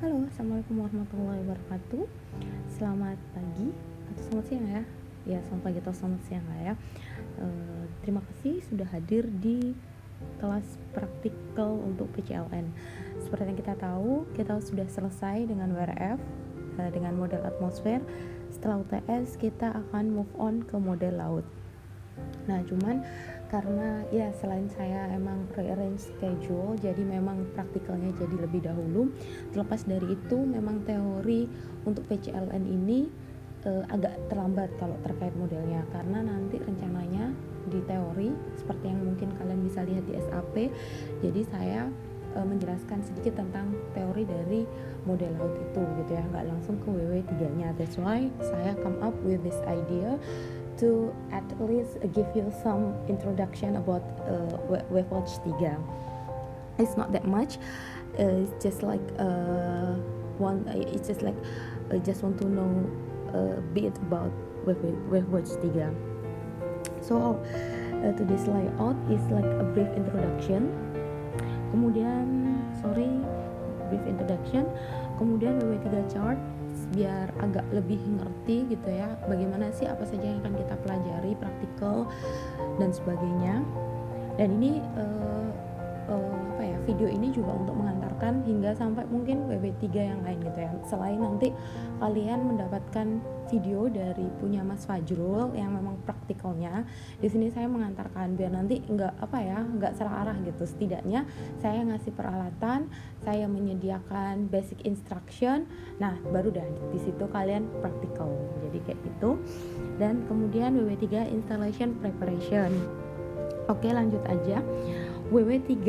Halo, assalamualaikum warahmatullahi wabarakatuh. Selamat pagi atau selamat siang ya. Ya, selamat pagi atau selamat siang lah ya. Terima kasih sudah hadir di kelas praktikal untuk PCLN. Seperti yang kita tahu, kita sudah selesai dengan WRF, dengan model atmosfer. Setelah UTS, kita akan move on ke model laut. Nah, cuman karena ya selain saya emang rearrange schedule, jadi memang praktikalnya jadi lebih dahulu. Terlepas dari itu, memang teori untuk PCLN ini agak terlambat kalau terkait modelnya, karena nanti rencananya di teori seperti yang mungkin kalian bisa lihat di SAP. Jadi saya menjelaskan sedikit tentang teori dari model laut itu gitu ya, nggak langsung ke WW3-nya. That's why saya come up with this idea to at least give you some introduction about WaveWatch 3. It's not that much. It's just like just want to know a bit about WaveWatch 3. So today's layout is like a brief introduction. Kemudian brief introduction. Kemudian WW3 chart biar agak lebih ngerti gitu ya, bagaimana sih apa saja yang akan kita pelajari, praktikal dan sebagainya. Dan ini video ini juga untuk mengantarkan hingga sampai mungkin WW3 yang lain gitu ya. Selain nanti kalian mendapatkan video dari punya Mas Fajrul yang memang praktikalnya, di sini saya mengantarkan biar nanti nggak salah arah gitu. Setidaknya saya ngasih peralatan, saya menyediakan basic instruction. Nah, baru dah di situ kalian praktikal. Jadi kayak gitu. Dan kemudian WW3 installation preparation. Oke, lanjut aja. WW3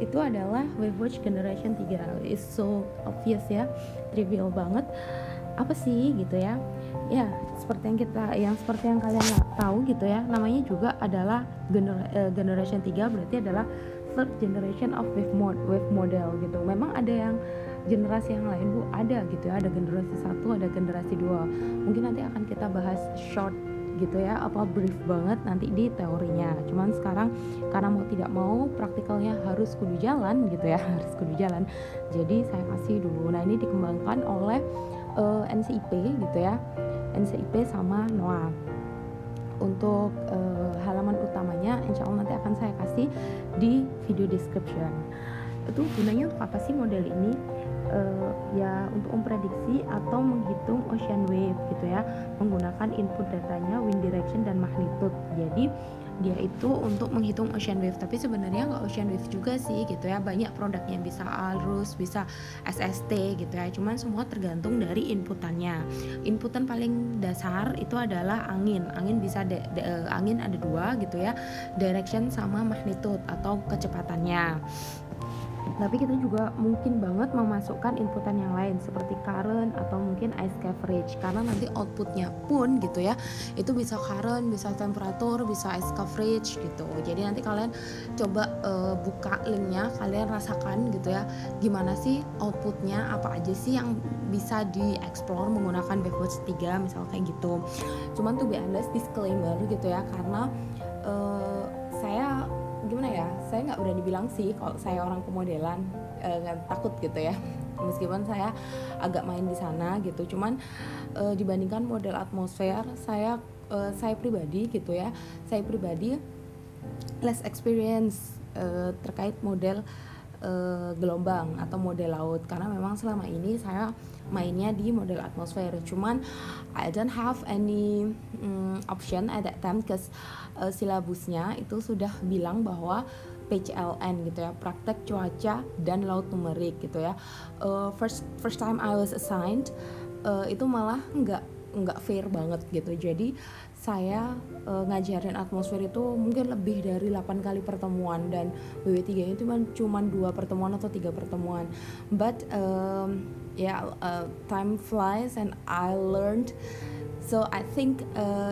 itu adalah WaveWatch Generation 3. It's so obvious ya, trivial banget. Apa sih gitu ya? Ya, seperti yang kalian tahu gitu ya, namanya juga adalah Generation 3, berarti adalah third generation of wave model gitu. Memang ada yang generasi yang lain Bu, ada gitu ya, ada generasi 1, ada generasi 2. Mungkin nanti akan kita bahas short gitu ya, brief banget nanti di teorinya. Cuman sekarang karena mau tidak mau praktikalnya harus kudu jalan gitu ya, harus kudu jalan. Jadi saya kasih dulu. Nah, ini dikembangkan oleh NCIP gitu ya, NCIP sama NOAA. Untuk halaman utamanya insya Allah nanti akan saya kasih di video description. Itu gunanya untuk apa sih model ini? Ya untuk memprediksi atau menghitung ocean wave gitu ya, menggunakan input datanya wind direction dan magnitude. Jadi dia itu untuk menghitung ocean wave, tapi sebenarnya nggak ocean wave juga sih gitu ya, banyak produknya, bisa arus, bisa SST gitu ya, cuman semua tergantung dari inputannya. Inputan paling dasar itu adalah angin bisa angin ada 2 gitu ya, direction sama magnitude atau kecepatannya. Tapi kita juga mungkin banget memasukkan inputan yang lain seperti current atau mungkin ice coverage, karena nanti outputnya pun gitu ya, itu bisa current, bisa temperatur, bisa ice coverage gitu. Jadi nanti kalian coba buka linknya, kalian rasakan gitu ya, gimana sih outputnya, apa aja sih yang bisa dieksplor menggunakan WaveWatch 3 misalnya kayak gitu. Cuman tuh be honest, disclaimer gitu ya, karena saya nggak berani bilang sih kalau saya orang pemodelan, takut gitu ya, meskipun saya agak main di sana gitu. Cuman dibandingkan model atmosfer, saya pribadi gitu ya, saya pribadi less experience terkait model gelombang atau model laut, karena memang selama ini saya mainnya di model atmosfer. Cuman I don't have any option at that time, because silabusnya itu sudah bilang bahwa PCLN gitu ya, praktek cuaca dan laut numerik gitu ya. First time I was assigned itu malah nggak fair banget gitu. Jadi saya ngajarin atmosfer itu mungkin lebih dari 8 kali pertemuan, dan WW3 itu cuma 2 pertemuan atau 3 pertemuan. But time flies and I learned, so I think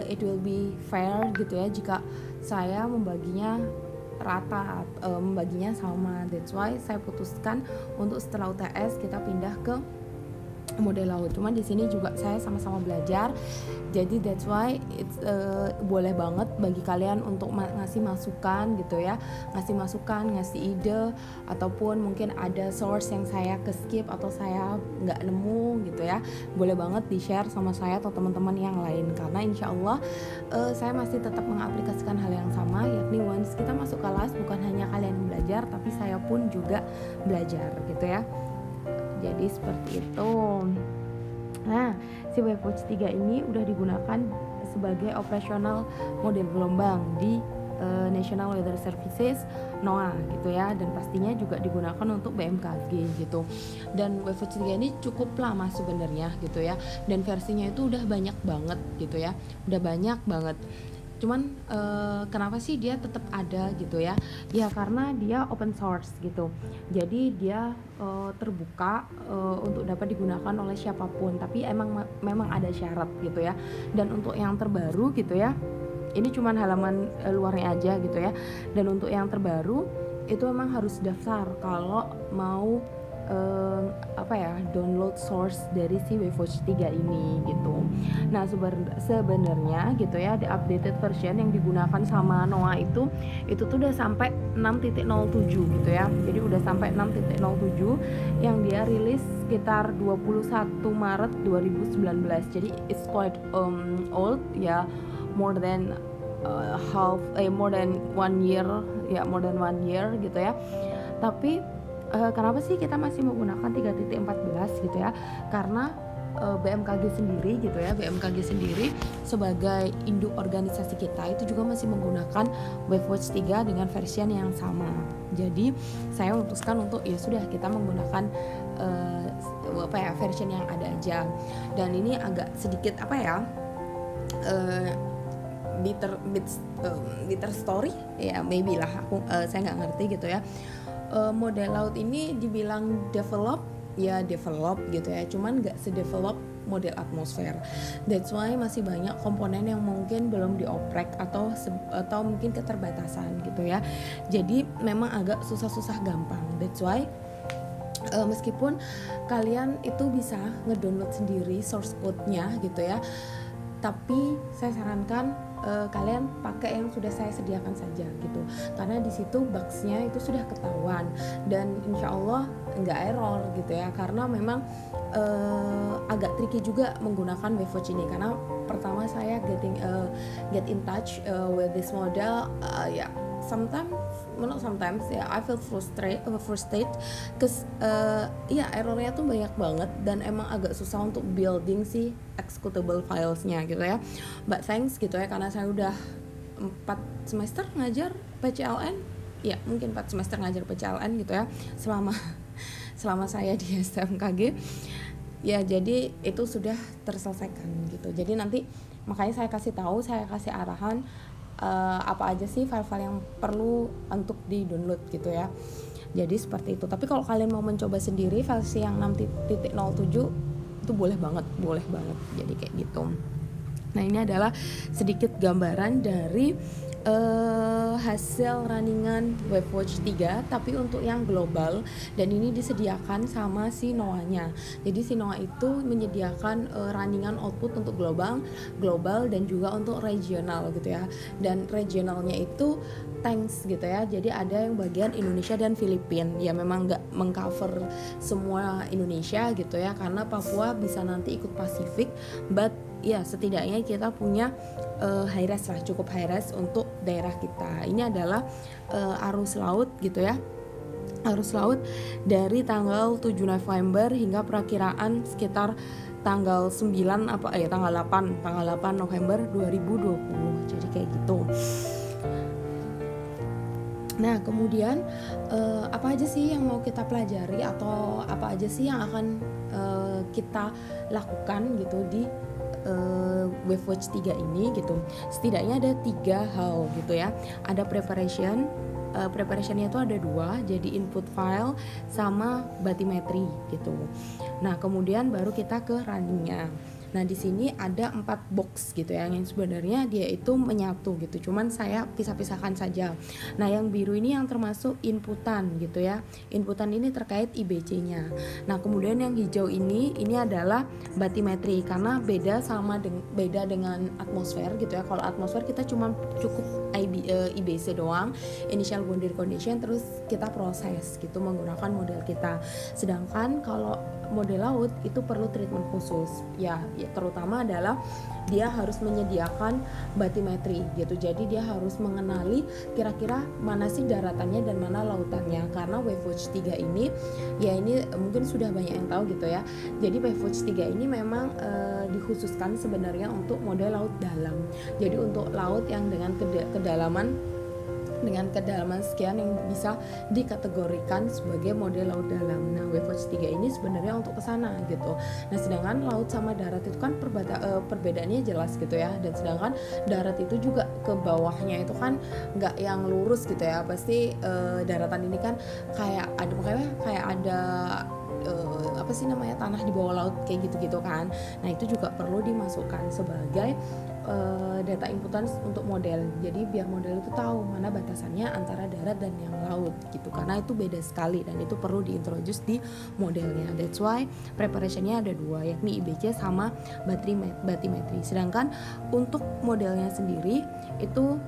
it will be fair gitu ya jika saya membaginya rata, membaginya sama. That's why saya putuskan untuk setelah UTS kita pindah ke model laut. Cuman di sini juga saya sama-sama belajar, jadi that's why it's boleh banget bagi kalian untuk ngasih masukan gitu ya, ngasih ide, ataupun mungkin ada source yang saya skip atau saya nggak nemu gitu ya, boleh banget di share sama saya atau teman-teman yang lain, karena insya Allah saya masih tetap mengaplikasikan hal yang sama, yakni once kita masuk kelas bukan hanya kalian yang belajar, tapi saya pun juga belajar gitu ya. Jadi seperti itu. Nah, si WaveWatch 3 ini udah digunakan sebagai operasional model gelombang di National Weather Services NOAA gitu ya, dan pastinya juga digunakan untuk BMKG gitu. Dan WaveWatch 3 ini cukup lama sebenarnya gitu ya, dan versinya itu udah banyak banget gitu ya, udah banyak banget. Cuman kenapa sih dia tetap ada gitu ya? Ya karena dia open source gitu. Jadi dia terbuka untuk dapat digunakan oleh siapapun. Tapi memang ada syarat gitu ya. Dan untuk yang terbaru gitu ya, ini cuman halaman luarnya aja gitu ya. Dan untuk yang terbaru itu memang harus daftar kalau mau download source dari si WaveWatch 3 ini gitu. Nah sebenarnya gitu ya, the updated version yang digunakan sama NOAA itu tuh udah sampai 6.07 gitu ya. Jadi udah sampai 6.07 yang dia rilis sekitar 21 Maret 2019. Jadi it's quite old ya, more than more than 1 year gitu ya. Tapi kenapa sih kita masih menggunakan 3.14 gitu ya? Karena BMKG sendiri sebagai induk organisasi kita itu juga masih menggunakan WaveWatch 3 dengan versi yang sama. Jadi saya memutuskan untuk ya sudah kita menggunakan versi yang ada aja. Dan ini agak sedikit bitter story ya, maybe lah, saya nggak ngerti gitu ya. Model laut ini dibilang develop gitu ya, cuman nggak sedevelop model atmosfer. That's why masih banyak komponen yang mungkin belum dioprek atau mungkin keterbatasan gitu ya. Jadi memang agak susah gampang. That's why meskipun kalian itu bisa ngedownload sendiri source code-nya gitu ya, tapi saya sarankan kalian pakai yang sudah saya sediakan saja gitu, karena di situ bugs-nya itu sudah ketahuan dan insya Allah nggak error gitu ya, karena memang agak tricky juga menggunakan WaveWatch ini, karena pertama saya get in touch with this model sometimes I feel frustrated cause errornya tuh banyak banget dan emang agak susah untuk building si executable filesnya gitu ya. But thanks gitu ya, karena saya udah 4 semester ngajar PCLN, ya mungkin 4 semester ngajar PCLN gitu ya, selama saya di STMKG ya, jadi itu sudah terselesaikan gitu. Jadi nanti makanya saya kasih arahan apa aja sih file-file yang perlu untuk di-download gitu ya. Jadi seperti itu. Tapi kalau kalian mau mencoba sendiri versi yang 6.07 itu boleh banget. Jadi kayak gitu. Nah, ini adalah sedikit gambaran dari hasil runningan WaveWatch 3 tapi untuk yang global, dan ini disediakan sama si NOAA-nya. Jadi si NOAA itu menyediakan runningan output untuk global dan juga untuk regional gitu ya. Dan regionalnya itu tanks gitu ya. Jadi ada yang bagian Indonesia dan Filipina. Ya memang nggak mengcover semua Indonesia gitu ya, karena Papua bisa nanti ikut Pasifik, but ya setidaknya kita punya cukup high res untuk daerah kita. Ini adalah arus laut gitu ya, arus laut dari tanggal 7 November hingga perakiraan sekitar tanggal 8 November 2020. Jadi kayak gitu. Nah, kemudian apa aja sih yang mau kita pelajari atau apa aja sih yang akan kita lakukan gitu di WaveWatch 3 ini gitu. Setidaknya ada 3 hal gitu ya. Ada preparationnya itu ada 2, jadi input file sama bathymetry gitu. Nah, kemudian baru kita ke runningnya. Nah di sini ada 4 box gitu ya, yang sebenarnya dia itu menyatu gitu, cuman saya pisah-pisahkan saja. Nah yang biru ini yang termasuk inputan gitu ya, inputan ini terkait IBC-nya. Nah kemudian yang hijau ini adalah bathymetry, karena beda dengan atmosfer gitu ya. Kalau atmosfer kita cuma cukup IBC doang, initial boundary condition, terus kita proses gitu menggunakan model kita. Sedangkan kalau model laut itu perlu treatment khusus ya, terutama adalah dia harus menyediakan bathymetry gitu. Jadi dia harus mengenali kira-kira mana sih daratannya dan mana lautannya, karena WaveWatch 3 ini ya, ini mungkin sudah banyak yang tahu gitu ya. Jadi WaveWatch 3 ini memang dikhususkan sebenarnya untuk model laut dalam. Jadi untuk laut yang dengan kedalaman sekian yang bisa dikategorikan sebagai model laut dalam. Nah, WaveWatch 3 ini sebenarnya untuk kesana gitu. Nah, sedangkan laut sama darat itu kan perbedaannya jelas gitu ya. Dan sedangkan darat itu juga ke bawahnya itu kan nggak yang lurus gitu ya. Pasti daratan ini kan kayak ada apa sih namanya, tanah di bawah laut kayak gitu-gitu kan. Nah, itu juga perlu dimasukkan sebagai data inputan untuk model. Jadi biar model itu tahu mana batasannya antara darat dan yang laut gitu, karena itu beda sekali dan itu perlu diintroduce di modelnya. That's why preparationnya ada 2, yakni IBC sama bathymetry. Sedangkan untuk modelnya sendiri itu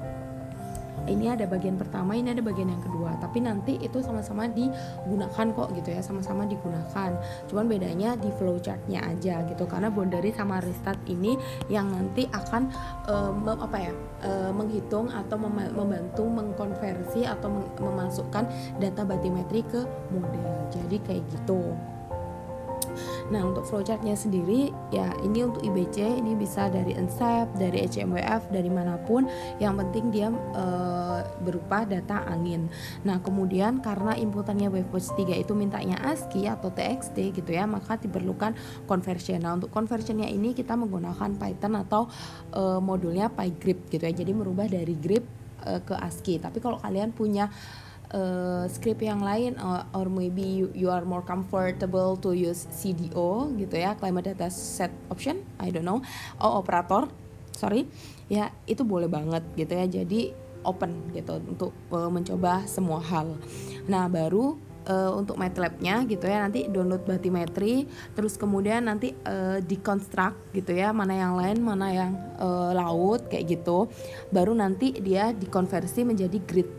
ini ada bagian pertama, ini ada bagian yang kedua, tapi nanti itu sama-sama digunakan kok gitu ya, sama-sama digunakan. Cuman bedanya di flowchartnya aja gitu, karena boundary sama restart ini yang nanti akan menghitung atau membantu mengkonversi atau memasukkan data bathymetry ke model. Jadi kayak gitu. Nah untuk flowchartnya sendiri ya, ini untuk IBC ini bisa dari ENSEP, dari HMWF, dari manapun, yang penting dia berupa data angin. Nah kemudian karena inputannya WaveWatch 3 itu mintanya ASCII atau TXT gitu ya, maka diperlukan conversion. Nah untuk conversionnya ini kita menggunakan Python atau modulnya PyGrip gitu ya, jadi merubah dari grip ke ASCII. Tapi kalau kalian punya script yang lain, or maybe you are more comfortable to use CDO gitu ya, Climate Data Set Option, I don't know, operator, ya itu boleh banget gitu ya. Jadi open gitu untuk mencoba semua hal. Nah baru untuk MATLAB-nya gitu ya, nanti download bathymetry, terus kemudian nanti deconstruct gitu ya, mana yang land, mana yang laut kayak gitu. Baru nanti dia dikonversi menjadi grid,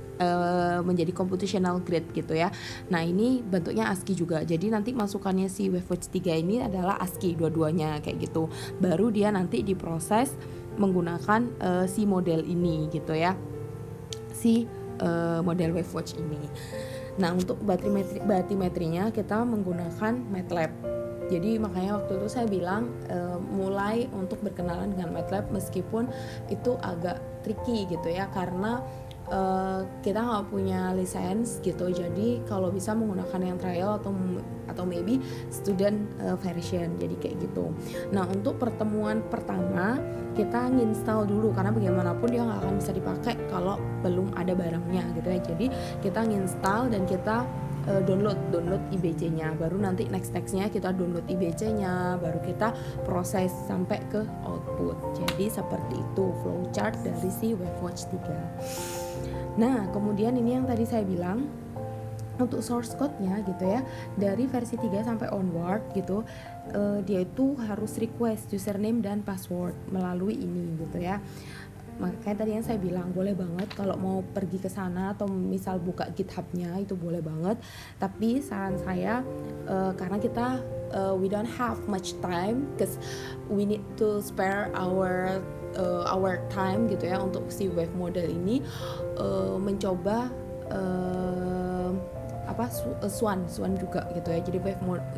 menjadi computational grid gitu ya. Nah ini bentuknya ASCII juga, jadi nanti masukannya si WaveWatch 3 ini adalah ASCII dua-duanya kayak gitu. Baru dia nanti diproses menggunakan si model ini gitu ya, si model WaveWatch ini. Nah untuk bathymetry-nya kita menggunakan MATLAB. Jadi makanya waktu itu saya bilang mulai untuk berkenalan dengan MATLAB, meskipun itu agak tricky gitu ya, karena kita nggak punya lisensi gitu. Jadi kalau bisa menggunakan yang trial atau maybe student version, jadi kayak gitu. Nah untuk pertemuan pertama kita nginstal dulu, karena bagaimanapun dia nggak akan bisa dipakai kalau belum ada barangnya gitu ya. Jadi kita nginstal dan kita download IBC-nya, baru nanti nextnya kita download IBC-nya, baru kita proses sampai ke output. Jadi seperti itu flowchart dari si WaveWatch 3. Nah kemudian ini yang tadi saya bilang, untuk source code-nya gitu ya, dari versi 3 sampai onward gitu, dia itu harus request username dan password melalui ini gitu ya. Makanya tadi yang saya bilang boleh banget kalau mau pergi ke sana atau misal buka GitHub-nya itu boleh banget. Tapi saran saya karena kita we don't have much time, because we need to spare our time gitu ya untuk si wave model ini, mencoba Swan juga gitu ya.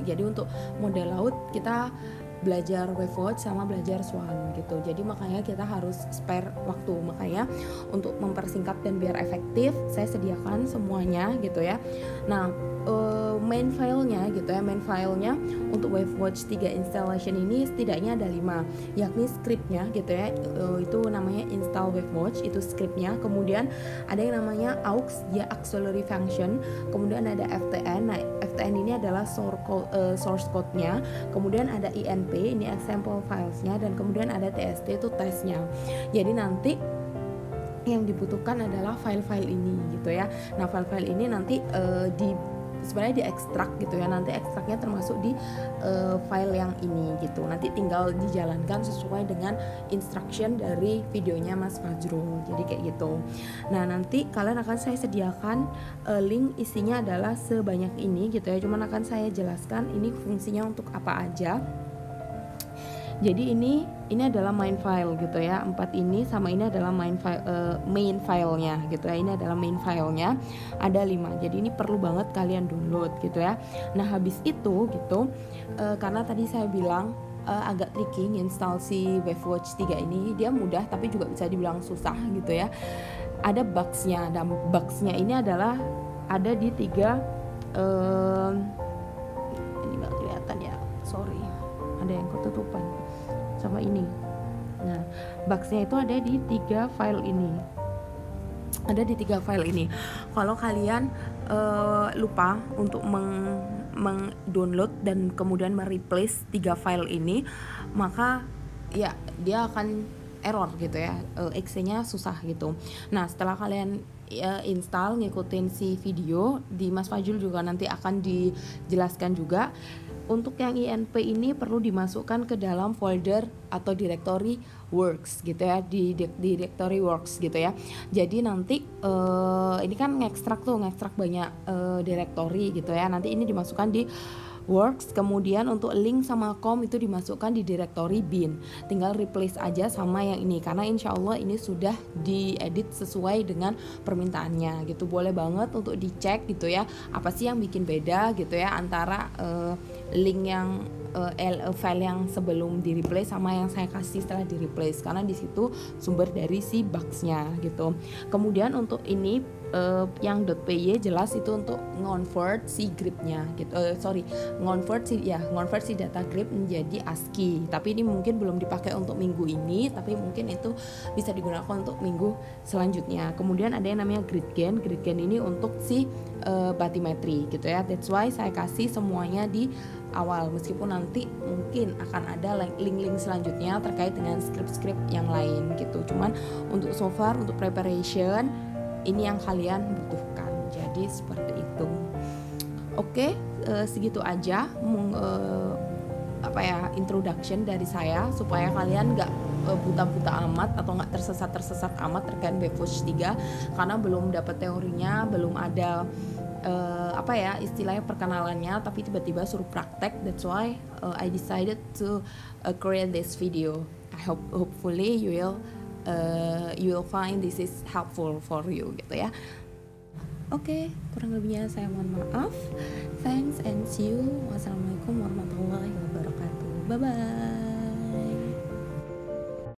Jadi untuk model laut kita belajar WaveWatch sama belajar Swan gitu. Jadi makanya kita harus spare waktu. Makanya untuk mempersingkat dan biar efektif, saya sediakan semuanya gitu ya. Nah main filenya gitu ya, main filenya untuk WaveWatch 3 installation ini setidaknya ada 5, yakni scriptnya gitu ya, itu namanya install WaveWatch, itu scriptnya. Kemudian ada yang namanya aux, dia auxiliary function. Kemudian ada FTN. Nah FTN ini adalah source code-nya. Kemudian ada INP, ini example filesnya, dan kemudian ada TST itu tesnya. Jadi nanti yang dibutuhkan adalah file-file ini gitu ya. Nah file-file ini nanti sebenarnya diekstrak gitu ya, nanti ekstraknya termasuk di file yang ini gitu. Nanti tinggal dijalankan sesuai dengan instruction dari videonya Mas Fajrul. Jadi kayak gitu. Nah nanti kalian akan saya sediakan link, isinya adalah sebanyak ini gitu ya. Cuman akan saya jelaskan ini fungsinya untuk apa aja. Jadi ini adalah main file gitu ya, 4 ini sama ini adalah main filenya gitu ya. Ini adalah main filenya, ada 5. Jadi ini perlu banget kalian download gitu ya. Nah habis itu gitu, karena tadi saya bilang agak tricky install si WaveWatch 3 ini, dia mudah tapi juga bisa dibilang susah gitu ya. Ada bugs-nya, dan bugs-nya ini adalah ada di 3 ini nggak kelihatan ya, sorry, ada yang ketutupan sama ini. Nah, bugs-nya itu ada di 3 file ini. Ada di 3 file ini. Kalau kalian lupa untuk meng-download dan kemudian mereplace 3 file ini, maka ya dia akan error gitu ya. Exe-nya susah gitu. Nah, setelah kalian install, ngikutin si video di Mas Fajrul juga nanti akan dijelaskan juga. Untuk yang INP ini perlu dimasukkan ke dalam folder atau directory works gitu ya, di directory works gitu ya. Jadi nanti ini kan ngekstrak banyak directory gitu ya. Nanti ini dimasukkan di works, kemudian untuk link sama com itu dimasukkan di directory bin. Tinggal replace aja sama yang ini, karena insya Allah ini sudah diedit sesuai dengan permintaannya gitu. Boleh banget untuk dicek gitu ya, apa sih yang bikin beda gitu ya antara link yang file yang sebelum di replace sama yang saya kasih setelah di replace, karena di situ sumber dari si bugs-nya gitu. Kemudian untuk ini yang .py jelas itu untuk ngonvert si gripnya gitu, ngonvert si data grip menjadi ASCII. Tapi ini mungkin belum dipakai untuk minggu ini, tapi mungkin itu bisa digunakan untuk minggu selanjutnya. Kemudian ada yang namanya gridgen ini untuk si bathymetry gitu ya. That's why saya kasih semuanya di awal, meskipun nanti mungkin akan ada link-link selanjutnya terkait dengan script yang lain gitu. Cuman untuk so far, untuk preparation ini yang kalian butuhkan. Jadi seperti itu. Oke, segitu aja introduction dari saya, supaya kalian nggak buta-buta amat atau nggak tersesat amat terkait WaveWatch 3, karena belum dapat teorinya, belum ada istilahnya perkenalannya, tapi tiba-tiba suruh praktek. That's why I decided to create this video. I hopefully you will find this is helpful for you gitu ya. Oke, kurang lebihnya saya mohon maaf. Thanks and see you. Wassalamualaikum warahmatullahi wabarakatuh. Bye bye.